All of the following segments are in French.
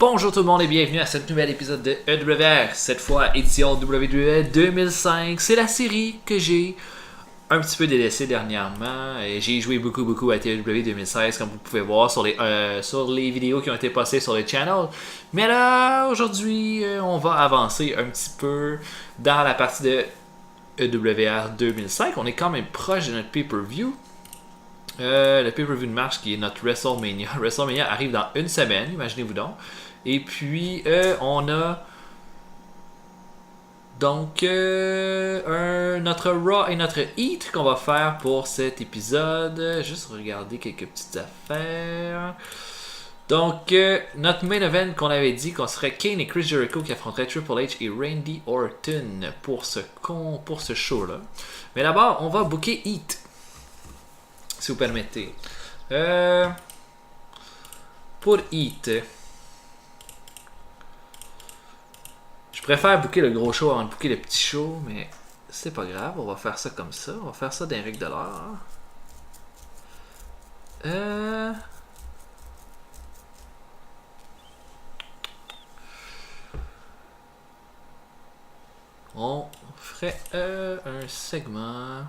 Bonjour tout le monde et bienvenue à ce nouvel épisode de EWR, cette fois édition WWE 2005. C'est la série que j'ai un petit peu délaissée dernièrement. Et j'ai joué beaucoup à TW 2016 comme vous pouvez voir sur les vidéos qui ont été postées sur le channel. Mais là, aujourd'hui, on va avancer un petit peu dans la partie de EWR 2005. On est quand même proche de notre pay-per-view. Le pay-per-view de mars qui est notre WrestleMania. WrestleMania arrive dans une semaine, imaginez-vous donc. Et puis, on a donc notre Raw et notre Heat qu'on va faire pour cet épisode. Juste regarder quelques petites affaires. Donc, notre main event qu'on avait dit qu'on serait Kane et Chris Jericho qui affronteraient Triple H et Randy Orton pour ce show-là. Mais d'abord, on va booker Heat, si vous permettez. Pour Heat, je préfère booker le gros show avant de booker le petit show, mais c'est pas grave, on va faire ça comme ça. On va faire ça d'un règle de l'heure. On ferait un segment.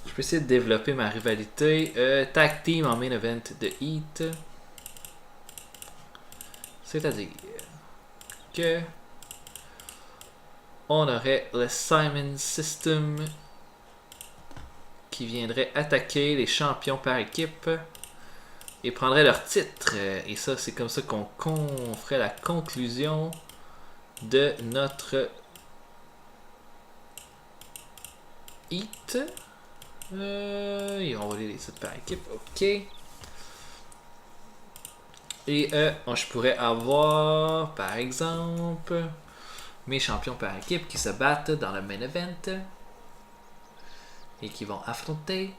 Je peux essayer de développer ma rivalité. Tag team en main event de Heat. C'est-à-dire que on aurait le Simon System qui viendrait attaquer les champions par équipe et prendrait leur titre. Et ça, c'est comme ça qu'on ferait la conclusion de notre Heat. Et on va les titres par équipe. Ok. Et je pourrais avoir, par exemple, mes champions par équipe qui se battent dans le main event et qui vont affronter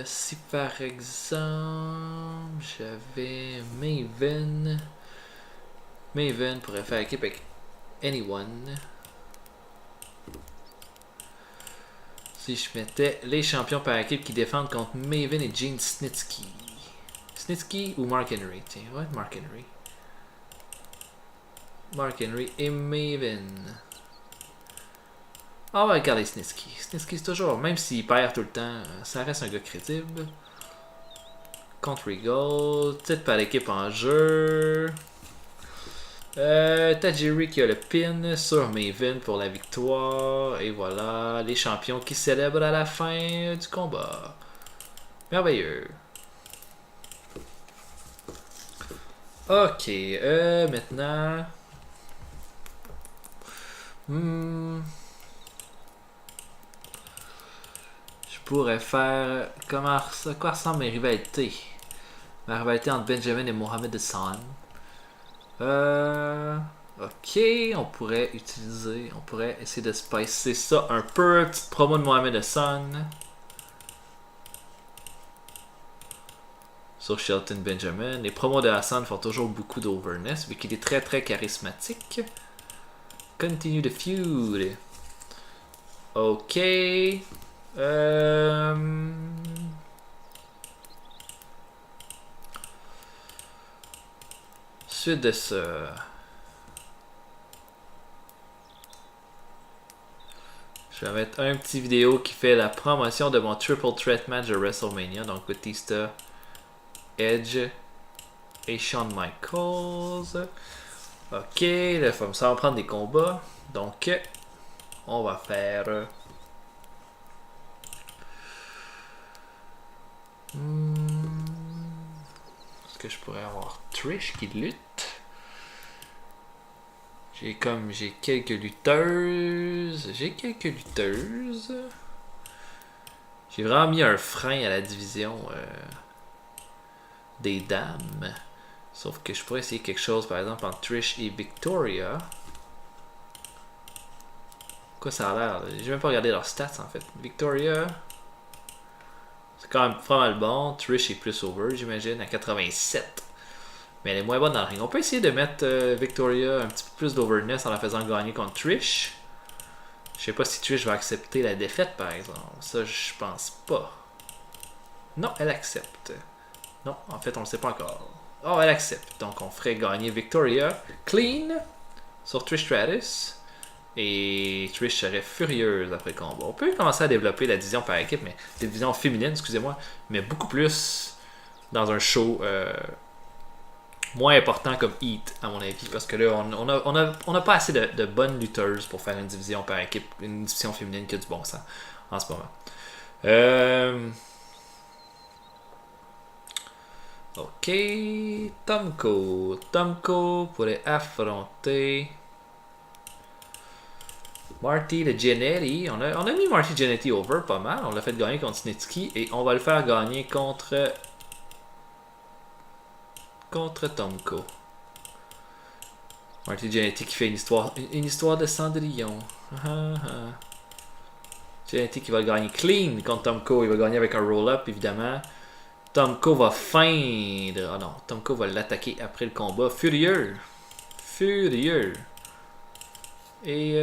si par exemple j'avais Maven pourrait faire équipe avec Anyone. Si je mettais les champions par équipe qui défendent contre Maven et Gene Snitsky. Snitsky ou Mark Henry? Tiens, ouais, Mark Henry. Mark Henry et Maven. On va regarder Snitsky. Snitsky, c'est toujours, même s'il perd tout le temps, ça reste un gars crédible. Contre Regal. Peut-être par l'équipe en jeu. Tajiri qui a le pin sur Maven pour la victoire. Et voilà, les champions qui célèbrent à la fin du combat. Merveilleux. Ok, maintenant. Je pourrais faire. Quoi ressemble mes rivalités? Ma rivalité entre Benjamin et Mohamed Hassan. Ok, on pourrait essayer de spicer ça un peu. Petite promo de Mohamed Hassan sur Shelton Benjamin. Les promos de Hassan font toujours beaucoup d'overness vu qu'il est très charismatique. Continue the feud. Ok. Suite de ça. Je vais mettre un petit vidéo qui fait la promotion de mon Triple Threat match de WrestleMania. Donc Batista, Edge et Shawn Michaels. Ok, là, ça va prendre des combats. Donc, on va faire. Est-ce que je pourrais avoir Trish qui lutte? J'ai quelques lutteuses. J'ai vraiment mis un frein à la division des dames. Sauf que je pourrais essayer quelque chose par exemple entre Trish et Victoria. Quoi ça a l'air? J'ai même pas regardé leurs stats en fait. Victoria, c'est quand même pas mal bon. Trish est plus over, j'imagine, à 87. mais elle est moins bonne dans le ring. On peut essayer de mettre Victoria un petit peu plus d'overness en la faisant gagner contre Trish. Je sais pas si Trish va accepter la défaite, par exemple. Ça, je pense pas. Non, elle accepte. Non, en fait, on le sait pas encore. Oh, elle accepte. Donc, on ferait gagner Victoria clean sur Trish Stratus. Et Trish serait furieuse après le combat. On peut commencer à développer la division par équipe, mais la division féminine, excusez-moi, mais beaucoup plus dans un show moins important comme Heat, à mon avis. Parce que là, on a pas assez de bonnes lutteuses pour faire une division par équipe, une division féminine qui a du bon sens en ce moment. Ok, Tomko. Tomko pourrait affronter Marty de Jannetty. On a mis Marty Jannetty over pas mal. On l'a fait gagner contre Snitsky et on va le faire gagner contre Tomko. Marty Jannetty qui fait une histoire de Cendrillon. Jannetty qui va gagner clean contre Tomko. Il va gagner avec un roll-up évidemment. Tomko va feindre. Ah non, Tomko va l'attaquer après le combat. Furieux. Et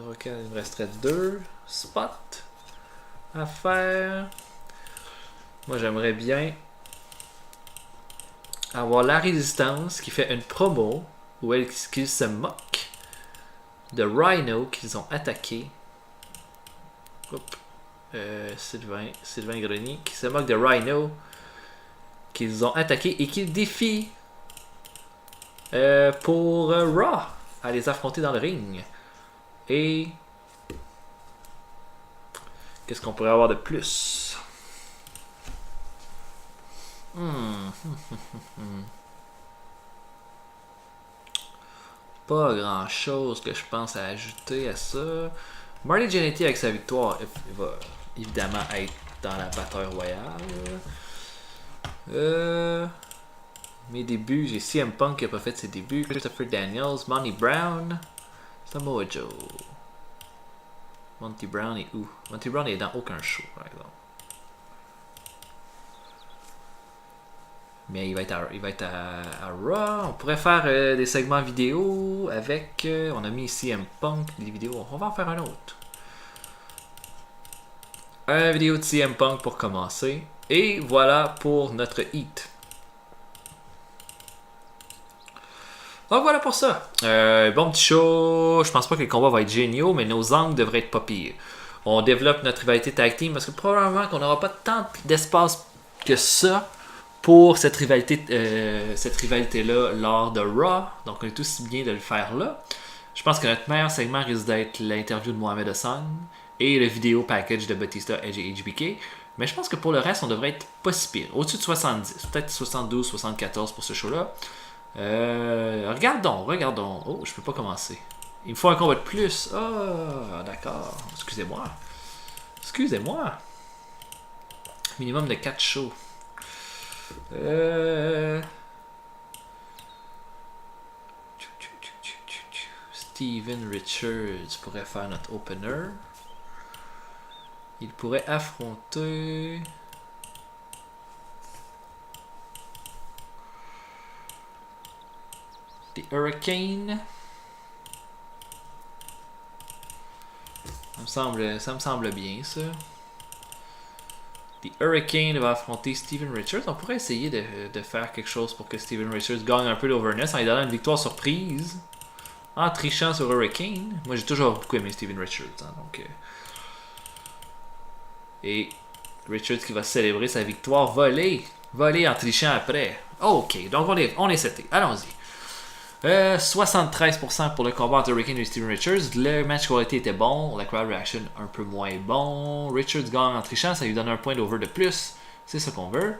ok, il me resterait 2 spots à faire. Moi, j'aimerais bien avoir la résistance qui fait une promo où qu'ils se moquent de Rhino qu'ils ont attaqué. Sylvain Grenier qui se moque de Rhino qu'ils ont attaqué et qu'ils défient pour Raw à les affronter dans le ring. Et qu'est-ce qu'on pourrait avoir de plus? Pas grand chose que je pense à ajouter à ça. Marty Jannetty avec sa victoire il va évidemment être dans la bataille royale. Mes débuts, j'ai CM Punk qui n'a pas fait ses débuts, Christopher Daniels, Monty Brown, Samoa Joe. Monty Brown est où? Monty Brown est dans aucun show par exemple. Mais il va être à Raw. On pourrait faire des segments vidéo avec... on a mis ici CM Punk, des vidéos. On va en faire un autre. Une vidéo de CM Punk pour commencer. Et voilà pour notre Heat. Donc voilà pour ça. Bon petit show. Je pense pas que les combats vont être géniaux, mais nos angles devraient être pas pires. On développe notre rivalité tag team parce que probablement qu'on n'aura pas tant d'espace que ça pour cette rivalité-là lors de Raw. Donc on est aussi bien de le faire là. Je pense que notre meilleur segment risque d'être l'interview de Mohamed Hassan et le vidéo package de Batista, Edge et HBK. Mais je pense que pour le reste, on devrait être pas si pire. Au-dessus de 70, peut-être 72, 74 pour ce show-là. Regardons. Oh, je peux pas commencer. Il me faut un combat de plus. Ah, d'accord. Excusez-moi. Minimum de 4 shows. Steven Richards pourrait faire notre opener. Il pourrait affronter... The Hurricane. Ça me semble bien, ça. The Hurricane va affronter Steven Richards. On pourrait essayer de faire quelque chose pour que Steven Richards gagne un peu d'overness en lui donnant une victoire surprise. En trichant sur Hurricane. Moi, j'ai toujours beaucoup aimé Steven Richards. Donc, et Richards qui va célébrer sa victoire volée en trichant après. Ok, donc on est seté. Allons-y. 73% pour le combat entre Hurricane et Steven Richards. Le match qualité était bon, la crowd reaction un peu moins bon. Richards gagne en trichant, ça lui donne un point d'over de plus. C'est ce qu'on veut.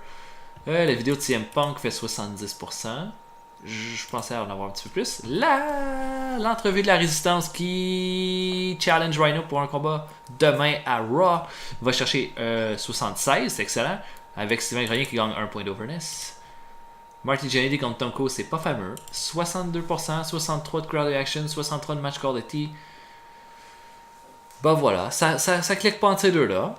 La vidéo de CM Punk fait 70%. Je pensais en avoir un petit peu plus. L'entrevue de la résistance qui challenge Rhino pour un combat demain à Raw va chercher 76, c'est excellent. Avec Steven Grenier qui gagne un point d'overness. Marty Jannetty contre Tomko, c'est pas fameux. 62%, 63% de crowd reaction, 63% de match quality. Bah voilà, ça clique pas entre ces deux-là.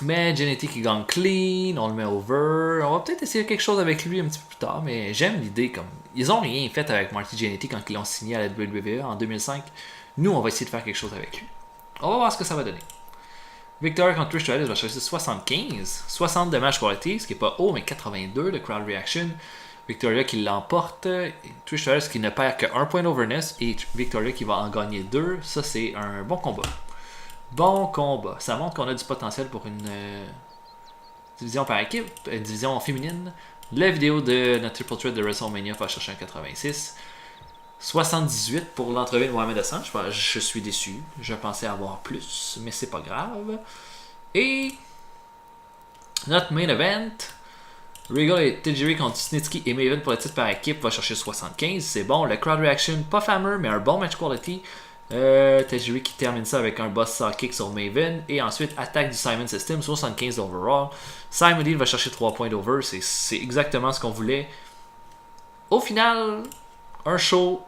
Mais Genetic qui gagne clean, on le met over. On va peut-être essayer quelque chose avec lui un petit peu plus tard, mais j'aime l'idée comme. Ils ont rien fait avec Marty Genetic quand ils l'ont signé à la WWE en 2005. Nous, on va essayer de faire quelque chose avec lui. On va voir ce que ça va donner. Victoria contre Trish Stratus va chercher 75. 60 de match quality, ce qui est pas haut, mais 82 de crowd reaction. Victoria qui l'emporte. Trish Stratus qui ne perd que 1 point d'overness. Et Victoria qui va en gagner 2. Ça, c'est un bon combat. Bon combat. Ça montre qu'on a du potentiel pour une division par équipe, une division féminine. La vidéo de notre Triple Threat de WrestleMania va chercher un 86. 78 pour l'entrevue de Mohamed Hassan. Je suis déçu. Je pensais avoir plus, mais c'est pas grave. Et notre main event, Regal et Tajiri contre Snitsky et Maven pour le titre par équipe va chercher 75. C'est bon. Le crowd reaction, pas fameux, mais un bon match quality. Tajiri qui termine ça avec un boss saw kick sur Maven. Et ensuite, attaque du Simon System, 75 overall. Simon Dean va chercher 3 points d'over. C'est exactement ce qu'on voulait. Au final, un show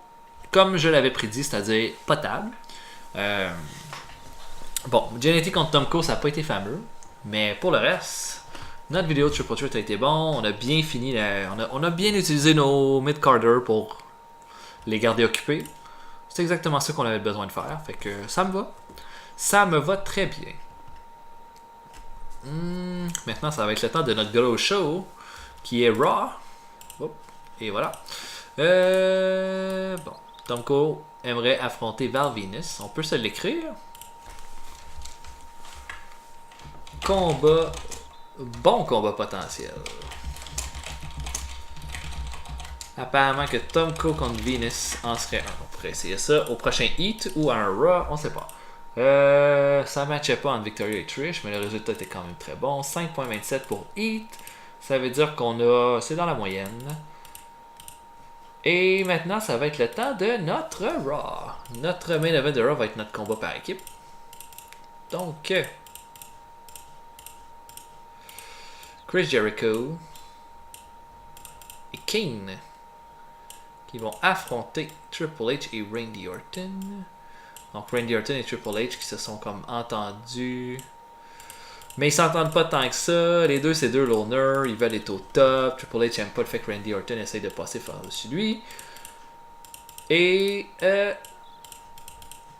comme je l'avais prédit, c'est-à-dire potable. Bon, Genetic contre Tomko, ça n'a pas été fameux. Mais pour le reste, notre vidéo de Triple Threat a été bon. On a bien fini, on a bien utilisé nos mid-carders pour les garder occupés. C'est exactement ça qu'on avait besoin de faire. Fait que ça me va. Ça me va très bien. Maintenant, ça va être le temps de notre gros show qui est Raw. Oh, et voilà. Bon. Tomko aimerait affronter Val Venis. On peut se l'écrire. Combat. Bon combat potentiel. Apparemment que Tomko contre Venus en serait un. On pourrait essayer ça au prochain Heat ou à un Raw, on sait pas. Ça ne matchait pas entre Victoria et Trish, mais le résultat était quand même très bon. 5.27 pour Heat. Ça veut dire qu'on a. C'est dans la moyenne. Et maintenant, ça va être le temps de notre Raw. Notre main event de Raw va être notre combat par équipe. Donc, Chris Jericho et Kane qui vont affronter Triple H et Randy Orton. Donc Randy Orton et Triple H qui se sont comme entendus. Mais ils s'entendent pas tant que ça. Les deux, c'est deux loners. Ils veulent être au top. Triple H n'aime pas le fait que Randy Orton essaye de passer par-dessus lui. Et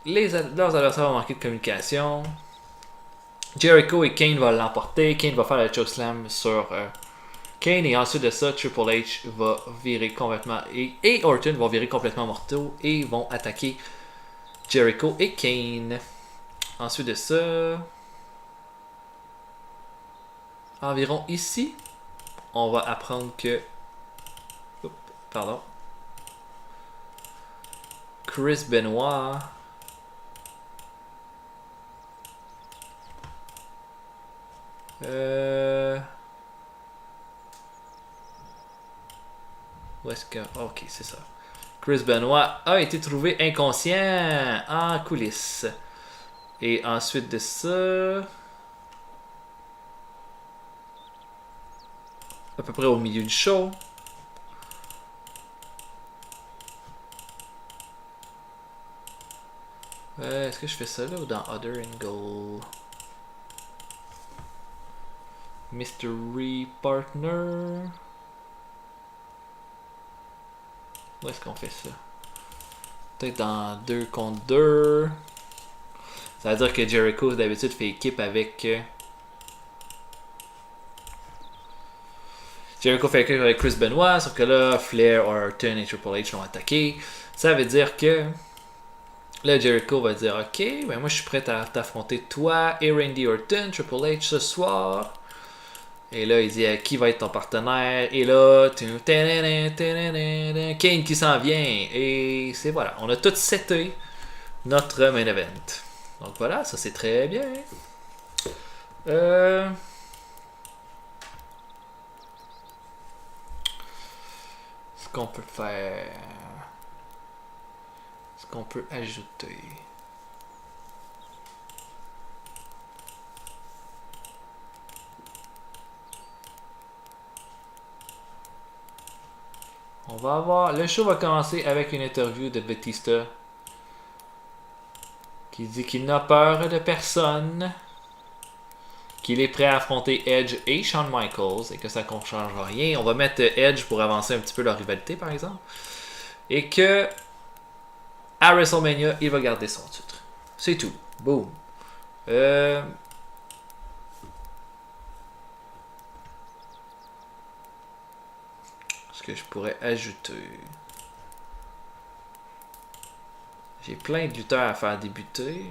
leurs adversaires vont manquer de communication. Jericho et Kane vont l'emporter. Kane va faire le chokeslam sur Kane. Et ensuite de ça, Triple H va virer complètement. Et Orton vont virer complètement mortaux. Et vont attaquer Jericho et Kane. Ensuite de ça, environ ici, on va apprendre que Chris Benoit où est-ce que... Ok, c'est ça. Chris Benoit a été trouvé inconscient en coulisses. Et ensuite de ça, à peu près au milieu du show, est-ce que je fais ça là ou dans Other Angle? Mystery Partner. Où est-ce qu'on fait ça? Peut-être dans 2 contre 2. Ça veut dire que Jericho d'habitude fait équipe avec Chris Benoit, sauf que là, Flair, Orton et Triple H l'ont attaqué. Ça veut dire que là, Jericho va dire ok, ben moi je suis prêt à t'affronter toi et Randy Orton, Triple H ce soir. Et là, il dit qui va être ton partenaire. Et là, Kane qui s'en vient. Et c'est voilà, on a tout seté notre main event. Donc voilà, ça c'est très bien. Ce qu'on peut faire. Ce qu'on peut ajouter. On va avoir. Le show va commencer avec une interview de Batista qui dit qu'il n'a peur de personne, qu'il est prêt à affronter Edge et Shawn Michaels et que ça ne change rien. On va mettre Edge pour avancer un petit peu leur rivalité, par exemple. Et que à WrestleMania, il va garder son titre. C'est tout. Boom. Ce que je pourrais ajouter. J'ai plein de lutteurs à faire débuter.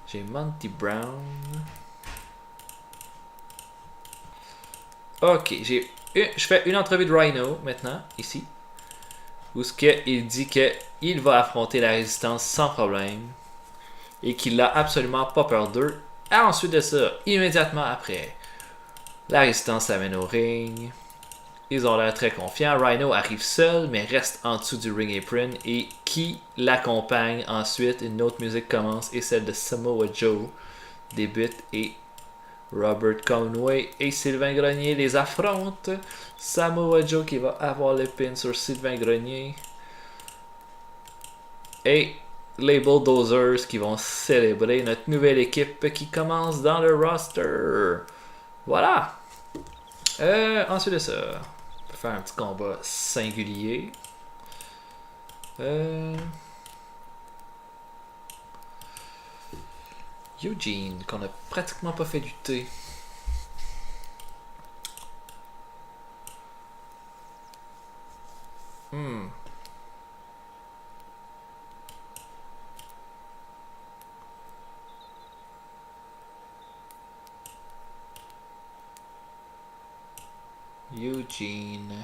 J'ai Monty Brown. Ok, je fais une entrevue de Rhino maintenant, ici. Où il dit qu'il va affronter la résistance sans problème. Et qu'il n'a absolument pas peur d'eux. Et ensuite de ça, immédiatement après, la résistance s'amène au ring. Ils ont l'air très confiants. Rhino arrive seul, mais reste en dessous du ring apron. Et qui l'accompagne ensuite? Une autre musique commence et celle de Samoa Joe débute. Et Robert Conway et Sylvain Grenier les affrontent. Samoa Joe qui va avoir le pin sur Sylvain Grenier. Et les Bulldozers qui vont célébrer notre nouvelle équipe qui commence dans le roster. Voilà. Ensuite de ça, on peut faire un petit combat singulier. Eugene, qu'on a pratiquement pas fait lutter. Eugene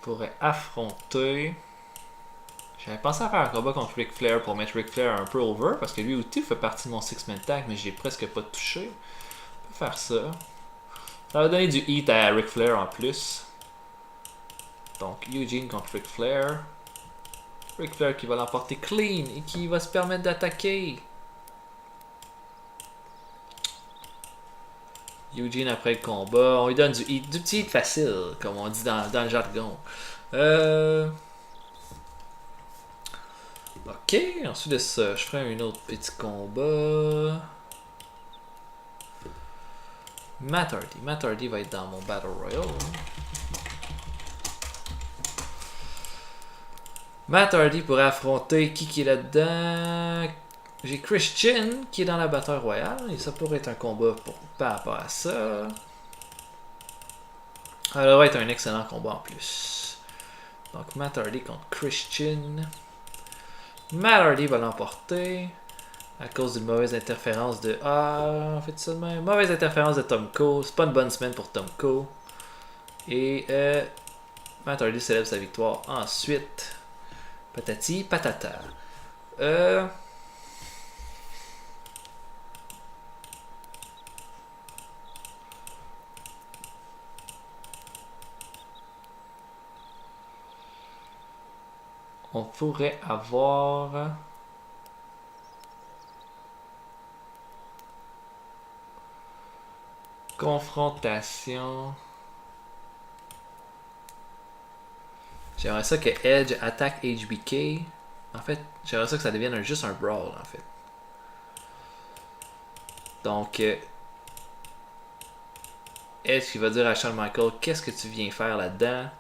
pourrait affronter. J'avais pensé à faire un combat contre Ric Flair pour mettre Ric Flair un peu over parce que lui aussi fait partie de mon six-man tag, mais j'ai presque pas touché. On peut faire ça. Ça va donner du heat à Ric Flair en plus. Donc Eugene contre Ric Flair. Ric Flair qui va l'emporter clean et qui va se permettre d'attaquer. Eugene après le combat, on lui donne du petit hit facile, comme on dit dans le jargon. Ok, ensuite de ça, je ferai un autre petit combat. Matt Hardy va être dans mon Battle Royale. Matt Hardy pourrait affronter qui est là-dedans. J'ai Christian qui est dans la Battle Royale et ça pourrait être un combat par rapport à ça. Ça devrait être un excellent combat en plus. Donc Matt Hardy contre Christian. Matt Hardy va l'emporter à cause d'une mauvaise interférence de... Ah, on fait ça de même. Mauvaise interférence de Tomko. C'est pas une bonne semaine pour Tomko. Et Matt Hardy célèbre sa victoire ensuite. Patati patata. On pourrait avoir... Confrontation. J'aimerais ça que Edge attaque HBK. En fait, j'aimerais ça que ça devienne juste un brawl, en fait. Donc, Edge qui va dire à Shawn Michaels, qu'est-ce que tu viens faire là-dedans?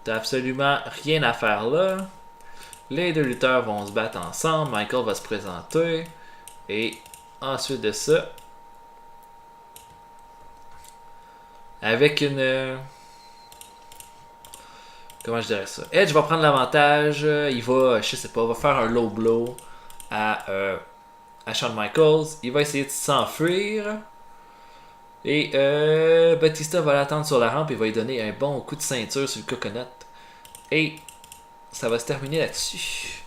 T'as absolument rien à faire là. Les deux lutteurs vont se battre ensemble. Michael va se présenter. Et ensuite de ça, avec une... Comment je dirais ça? Edge va prendre l'avantage. Il va, je sais pas, va faire un low blow à Shawn Michaels. Il va essayer de s'enfuir. Et Batista va l'attendre sur la rampe et va lui donner un bon coup de ceinture sur le coconut. Et ça va se terminer là-dessus.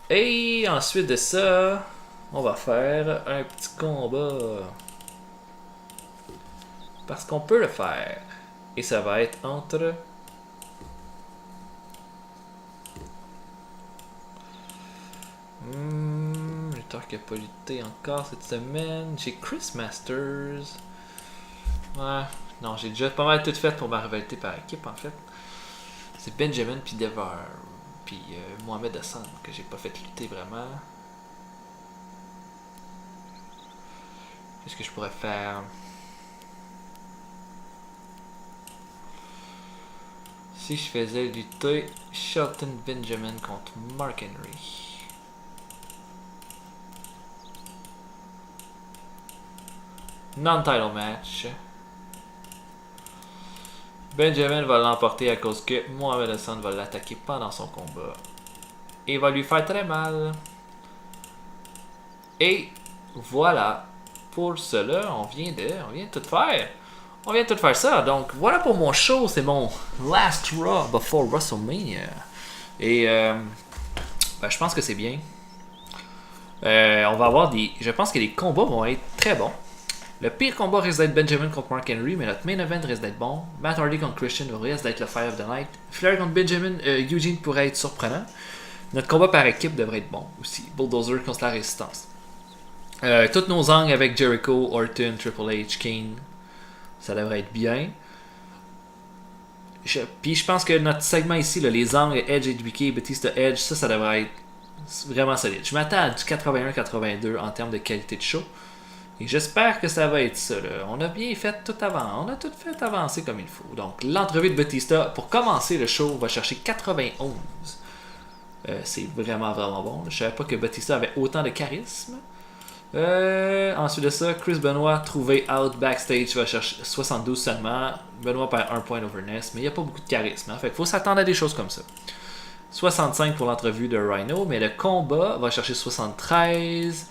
Et ensuite de ça, on va faire un petit combat. Parce qu'on peut le faire. Et ça va être entre... Lutteur qui n'a pas lutté encore cette semaine. J'ai Chris Masters. Ouais. Non, j'ai déjà pas mal tout fait pour ma rivalité par équipe en fait. C'est Benjamin puis Devar. puis Mohamed Hassan, que j'ai pas fait lutter vraiment. Qu'est-ce que je pourrais faire? Si je faisais lutter Shelton Benjamin contre Mark Henry. Non-title match. Benjamin va l'emporter à cause que Mohamed Hassan va l'attaquer pendant son combat. Et va lui faire très mal. Et voilà. Pour cela, on vient de tout faire. On vient de tout faire ça. Donc voilà pour mon show. C'est mon last Raw before WrestleMania. Et je pense que c'est bien. On va avoir des... Je pense que les combats vont être très bons. Le pire combat risque d'être Benjamin contre Mark Henry, mais notre main event risque d'être bon. Matt Hardy contre Christian risque d'être le Fire of the Night. Flair contre Benjamin, Eugene pourrait être surprenant. Notre combat par équipe devrait être bon aussi. Bulldozer contre la Résistance. Toutes nos angles avec Jericho, Orton, Triple H, Kane, ça devrait être bien. Puis je pense que notre segment ici, là, les angles Edge, HBK, Batista Edge, ça devrait être vraiment solide. Je m'attends à du 81-82 en termes de qualité de show. Et j'espère que ça va être ça. Là. On a bien fait tout avant. On a tout fait avancer comme il faut. Donc l'entrevue de Batista, pour commencer le show, va chercher 91. C'est vraiment bon. Je savais pas que Batista avait autant de charisme. Ensuite de ça, Chris Benoit trouvé out backstage va chercher 72 seulement. Benoit perd 1 point overness, mais il n'y a pas beaucoup de charisme. Fait qu'il faut s'attendre à des choses comme ça. 65 pour l'entrevue de Rhino, mais le combat va chercher 73.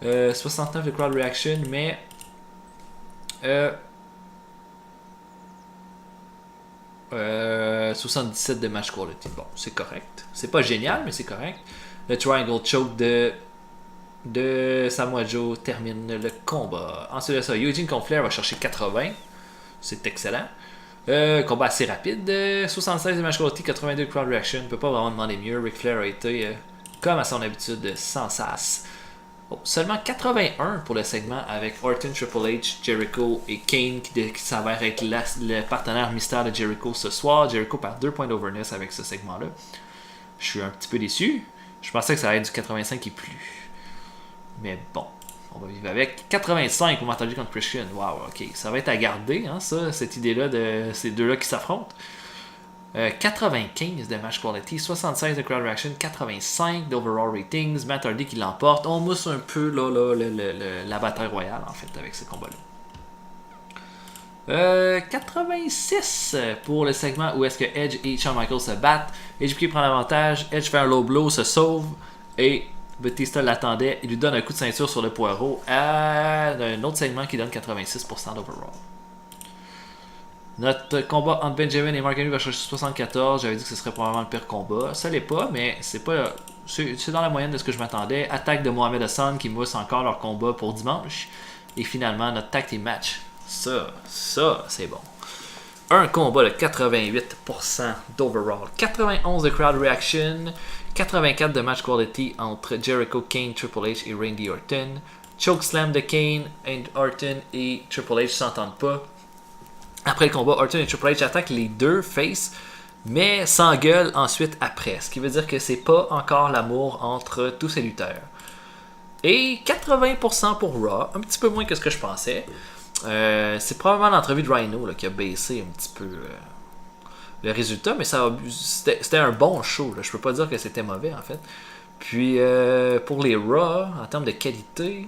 69 de crowd reaction, mais 77 de match quality. Bon, c'est correct. C'est pas génial, mais c'est correct. Le triangle choke de Samoa Joe termine le combat. Ensuite de ça, Eugene contre Flair va chercher 80. C'est excellent. Combat assez rapide. 76 de match quality, 82 de crowd reaction. On peut pas vraiment demander mieux. Ric Flair a été, comme à son habitude, sans sas. Oh, seulement 81 pour le segment avec Orton, Triple H, Jericho et Kane qui s'avère être le partenaire mystère de Jericho ce soir. Jericho perd 2 points d'overness avec ce segment-là. Je suis un petit peu déçu. Je pensais que ça allait être du 85 et plus. Mais bon, on va vivre avec. 85 pour Matt Hardy contre Christian. Wow, ok. Ça va être à garder, hein, ça, cette idée-là de ces deux-là qui s'affrontent. 95 de match quality, 76 de crowd reaction, 85 d'overall ratings. Matt Hardy qui l'emporte. On mousse un peu la bataille royale en fait avec ce combat-là. 86 pour le segment où est-ce que Edge et Shawn Michaels se battent. HBK prend l'avantage, Edge fait un low blow, se sauve et Batista l'attendait. Il lui donne un coup de ceinture sur le poireau à un autre segment qui donne 86% d'overall. Notre combat entre Benjamin et Mark Henry va chercher 74. J'avais dit que ce serait probablement le pire combat. Ça l'est pas, mais c'est dans la moyenne de ce que je m'attendais. Attaque de Mohamed Hassan qui mousse encore leur combat pour dimanche. Et finalement, notre tag team match. Ça, c'est bon. Un combat de 88% d'overall. 91 de crowd reaction. 84 de match quality entre Jericho, Kane, Triple H et Randy Orton. Chokeslam de Kane, Orton et Triple H s'entendent pas. Après le combat, Orton et Triple H attaquent les deux face, mais s'engueulent ensuite après. Ce qui veut dire que c'est pas encore l'amour entre tous ces lutteurs. Et 80% pour Raw, un petit peu moins que ce que je pensais. C'est probablement l'entrevue de Rhino là, qui a baissé un petit peu le résultat, mais c'était un bon show. Là. Je peux pas dire que c'était mauvais en fait. Puis pour les Raw, en termes de qualité...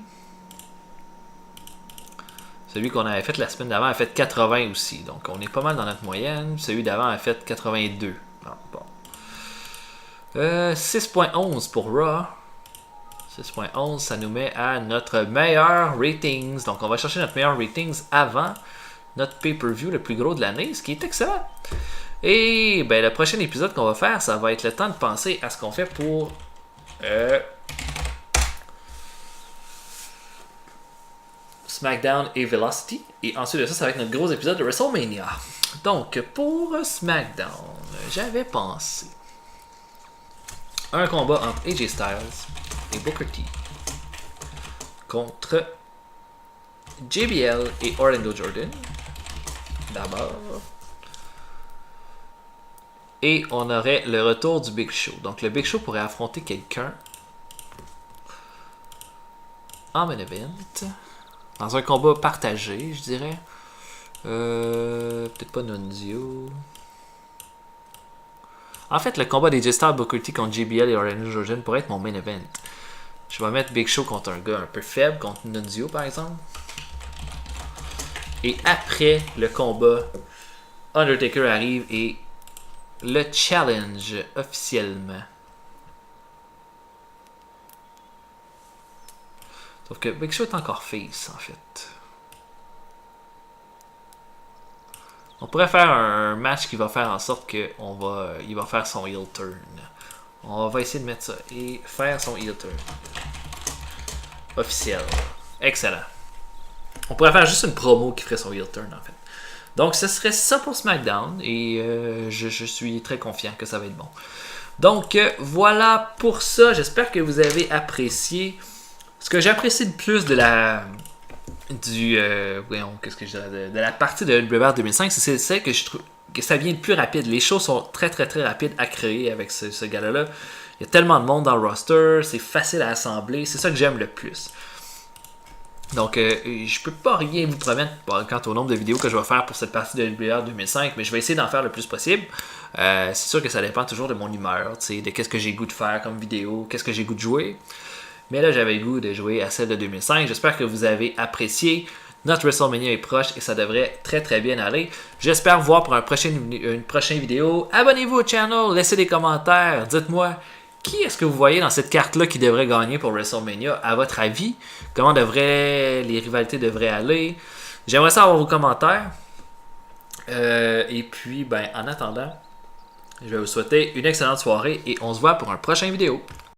Celui qu'on avait fait la semaine d'avant a fait 80 aussi. Donc on est pas mal dans notre moyenne. Celui d'avant a fait 82. Ah, bon. 6.11 pour Raw. 6.11, ça nous met à notre meilleur ratings. Donc on va chercher notre meilleur ratings avant notre pay-per-view le plus gros de l'année, ce qui est excellent. Et ben, le prochain épisode qu'on va faire, ça va être le temps de penser à ce qu'on fait pour... SmackDown et Velocity. Et ensuite de ça, ça va être notre gros épisode de WrestleMania. Donc, pour SmackDown, j'avais pensé un combat entre AJ Styles et Booker T contre JBL et Orlando Jordan. D'abord. Et on aurait le retour du Big Show. Donc le Big Show pourrait affronter quelqu'un en main event. Dans un combat partagé, je dirais. Peut-être pas Nunzio. En fait, le combat des J-Star, Booker T contre JBL et Orange Jordan pourrait être mon main event. Je vais mettre Big Show contre un gars un peu faible, contre Nunzio par exemple. Et après le combat, Undertaker arrive et le challenge officiellement. Sauf que Big Show est encore face en fait. On pourrait faire un match qui va faire en sorte qu'il va faire son heel turn. On va essayer de mettre ça et faire son heel turn. Officiel. Excellent. On pourrait faire juste une promo qui ferait son heel turn en fait. Donc ce serait ça pour SmackDown et je suis très confiant que ça va être bon. Donc voilà pour ça. J'espère que vous avez apprécié. Ce que j'ai apprécié le plus de la partie de WWR 2005, c'est celle que je trouve que ça vient de plus rapide. Les shows sont très très très rapides à créer avec ce gars-là. Il y a tellement de monde dans le roster, c'est facile à assembler, c'est ça que j'aime le plus. Donc je peux pas rien vous promettre quant au nombre de vidéos que je vais faire pour cette partie de WWR 2005, mais je vais essayer d'en faire le plus possible. C'est sûr que ça dépend toujours de mon humeur, de qu'est-ce que j'ai goût de faire comme vidéo, qu'est-ce que j'ai goût de jouer. Mais là, j'avais le goût de jouer à celle de 2005. J'espère que vous avez apprécié. Notre WrestleMania est proche et ça devrait très très bien aller. J'espère vous voir pour une prochaine vidéo. Abonnez-vous au channel, laissez des commentaires. Dites-moi, qui est-ce que vous voyez dans cette carte-là qui devrait gagner pour WrestleMania à votre avis? Comment les rivalités devraient aller? J'aimerais savoir vos commentaires. Et puis, en attendant, je vais vous souhaiter une excellente soirée et on se voit pour une prochaine vidéo.